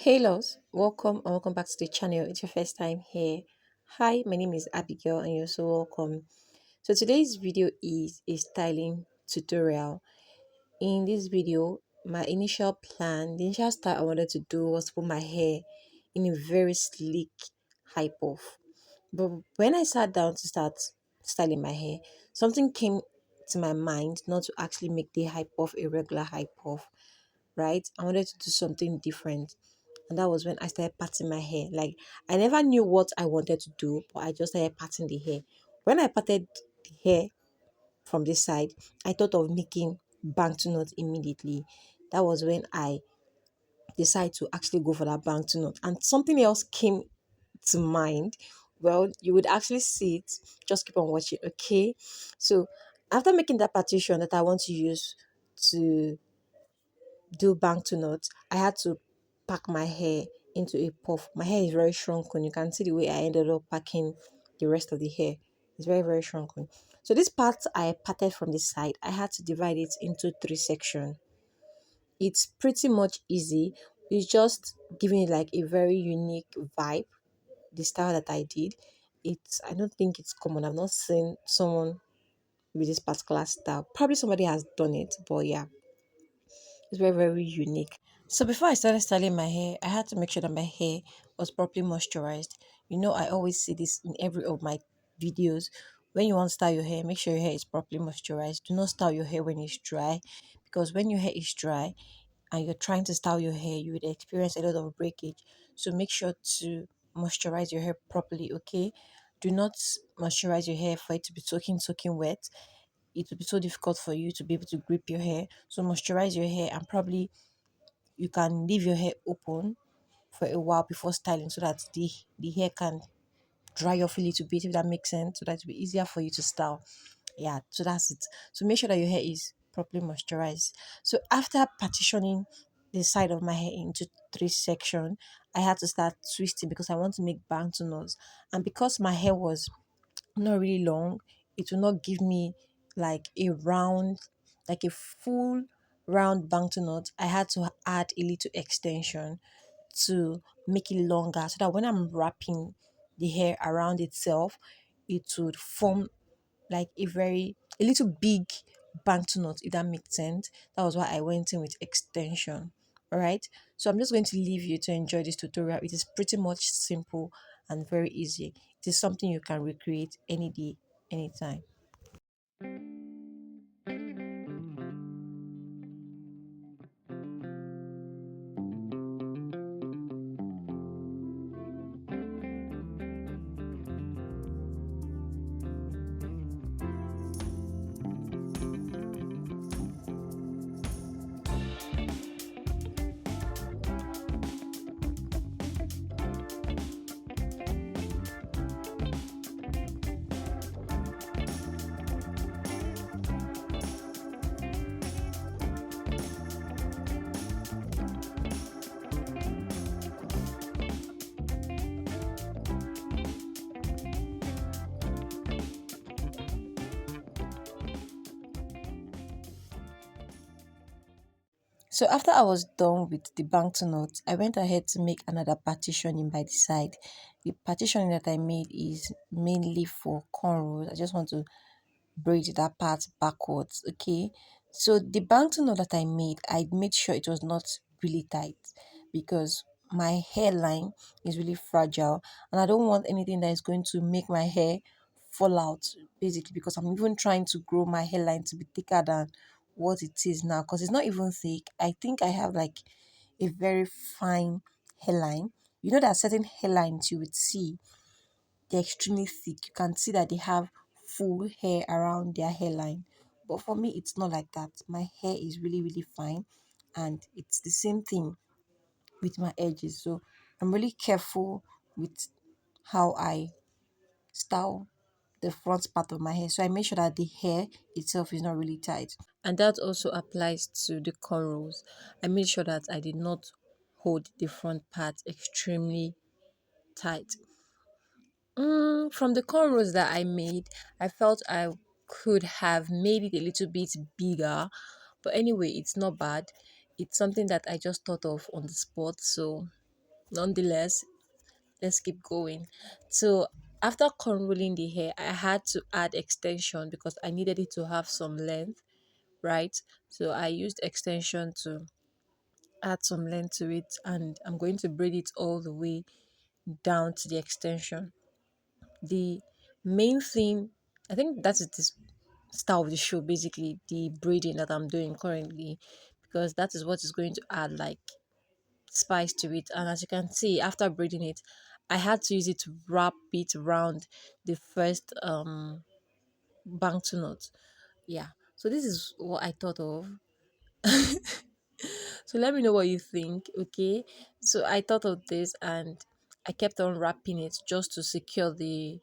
Hello, welcome back to the channel. It's your first time here. Hi, my name is Abigail and you're so welcome. So today's video is a styling tutorial. In this video, my initial plan, the initial style I wanted to do was to put my hair in a very sleek high puff. But when I sat down to start styling my hair, something came to my mind not to actually make the high puff a regular high puff, right? I wanted to do something different. And that was when I started parting my hair. Like, I never knew what I wanted to do, but I just started parting the hair. When I parted the hair from this side, I thought of making Bantu knot immediately. That was when I decided to actually go for that Bantu knot. And something else came to mind. Well, you would actually see it. Just keep on watching, okay? So after making that partition that I want to use to do Bantu knots, I had to pack my hair into a puff. My hair is very shrunken. You can see the way I ended up packing the rest of the hair. It's very shrunken. So this part I parted from the side, I had to divide it into three sections. It's pretty much easy. It's just giving it like a very unique vibe. The style that I did, I don't think it's common. I've not seen someone with this particular style. Probably somebody has done it, but yeah, it's very unique. So before I started styling my hair, I had to make sure that my hair was properly moisturized. You know, I always see this in every of my videos. When you want to style your hair, make sure your hair is properly moisturized. Do not style your hair when it's dry, because when your hair is dry and you're trying to style your hair, you would experience a lot of breakage. So make sure to moisturize your hair properly, okay? Do not moisturize your hair for it to be soaking wet. It will be so difficult for you to be able to grip your hair. So moisturize your hair, and probably you can leave your hair open for a while before styling so that the hair can dry off a little bit, if that makes sense, so that it'll be easier for you to style. Yeah, so that's it. So make sure that your hair is properly moisturized. So after partitioning the side of my hair into three sections, I had to start twisting because I want to make bantu knots. And because my hair was not really long, it will not give me like a round, like a full round bantu knot. I had to add a little extension to make it longer so that when I'm wrapping the hair around itself, it would form like a little big bantu knot, if that makes sense. That was why I went in with extension. All right. So I'm just going to leave you to enjoy this tutorial. It is pretty much simple and very easy. It is something you can recreate any day, anytime. So after I was done with the banknote, I went ahead to make another partitioning by the side. The partitioning that I made is mainly for cornrows. I just want to braid that part backwards, okay? So the banknote that I made sure it was not really tight because my hairline is really fragile and I don't want anything that is going to make my hair fall out, basically, because I'm even trying to grow my hairline to be thicker than what it is now, because it's not even thick. I think I have like a very fine hairline. You know, that certain hairlines you would see they're extremely thick. You can see that they have full hair around their hairline. But for me, it's not like that. My hair is really fine, and it's the same thing with my edges. So I'm really careful with how I style the front part of my hair. So I make sure that the hair itself is not really tight. And that also applies to the cornrows. I made sure that I did not hold the front part extremely tight. From the cornrows that I made, I felt I could have made it a little bit bigger, but anyway, it's not bad. It's something that I just thought of on the spot, so Nonetheless, let's keep going. So after cornrolling the hair, I had to add extension because I needed it to have some length, right? So I used extension to add some length to it, and I'm going to braid it all the way down to the extension. The main thing, I think that is this style of the show, basically the braiding that I'm doing currently, because that is what is going to add like spice to it. And as you can see, after braiding it, I had to use it to wrap it around the first Bantu knot. Yeah. So this is what I thought of. So let me know what you think, okay? So I thought of this and I kept on wrapping it just to secure the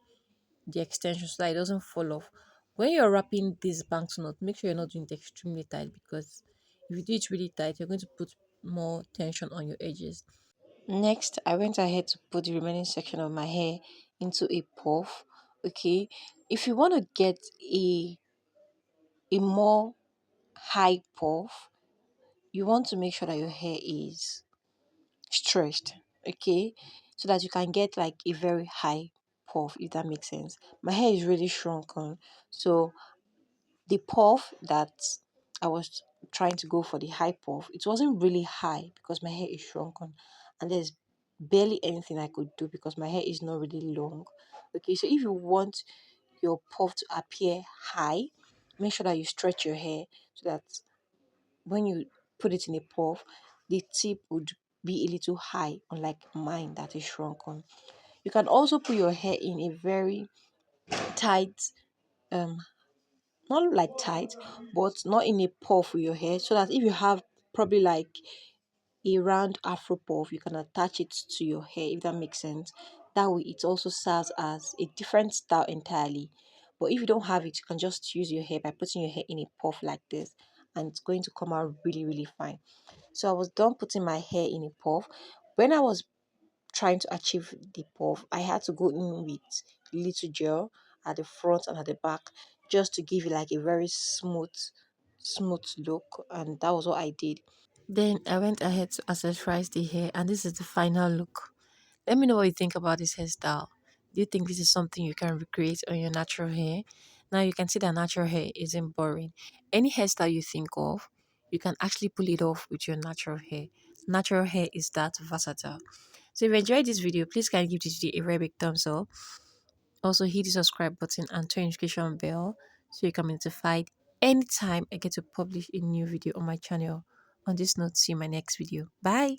extension so that it doesn't fall off. When you're wrapping this banknote, make sure you're not doing it extremely tight, because if you do it really tight, you're going to put more tension on your edges. Next, I went ahead to put the remaining section of my hair into a puff. Okay, if you want to get a more high puff, you want to make sure that your hair is stretched. Okay, so that you can get like a very high puff, if that makes sense. My hair is really shrunken, so the puff that I was trying to go for, the high puff, it wasn't really high because my hair is shrunken, and there's barely anything I could do because my hair is not really long. Okay, so if you want your puff to appear high, make sure that you stretch your hair so that when you put it in a puff, the tip would be a little high, unlike mine that is shrunken. You can also put your hair in a very tight, um not like tight, but not in a puff with your hair, so that if you have probably like a round afro puff, you can attach it to your hair, if that makes sense. That way it also serves as a different style entirely. But if you don't have it, you can just use your hair by putting your hair in a puff like this, and it's going to come out really really fine. So I was done putting my hair in a puff. When I was trying to achieve the puff, I had to go in with little gel at the front and at the back, just to give it like a very smooth look, and that was what I did. Then I went ahead to accessorize the hair, and this is the final look. Let me know what you think about this hairstyle. Do you think this is something you can recreate on your natural hair? Now you can see that natural hair isn't boring. Any hairstyle you think of, you can actually pull it off with your natural hair. Natural hair is that versatile. So if you enjoyed this video, please can you give this video a very big thumbs up. Also hit the subscribe button and turn notification bell so you can be notified anytime I get to publish a new video on my channel. On this note, see you in my next video. Bye.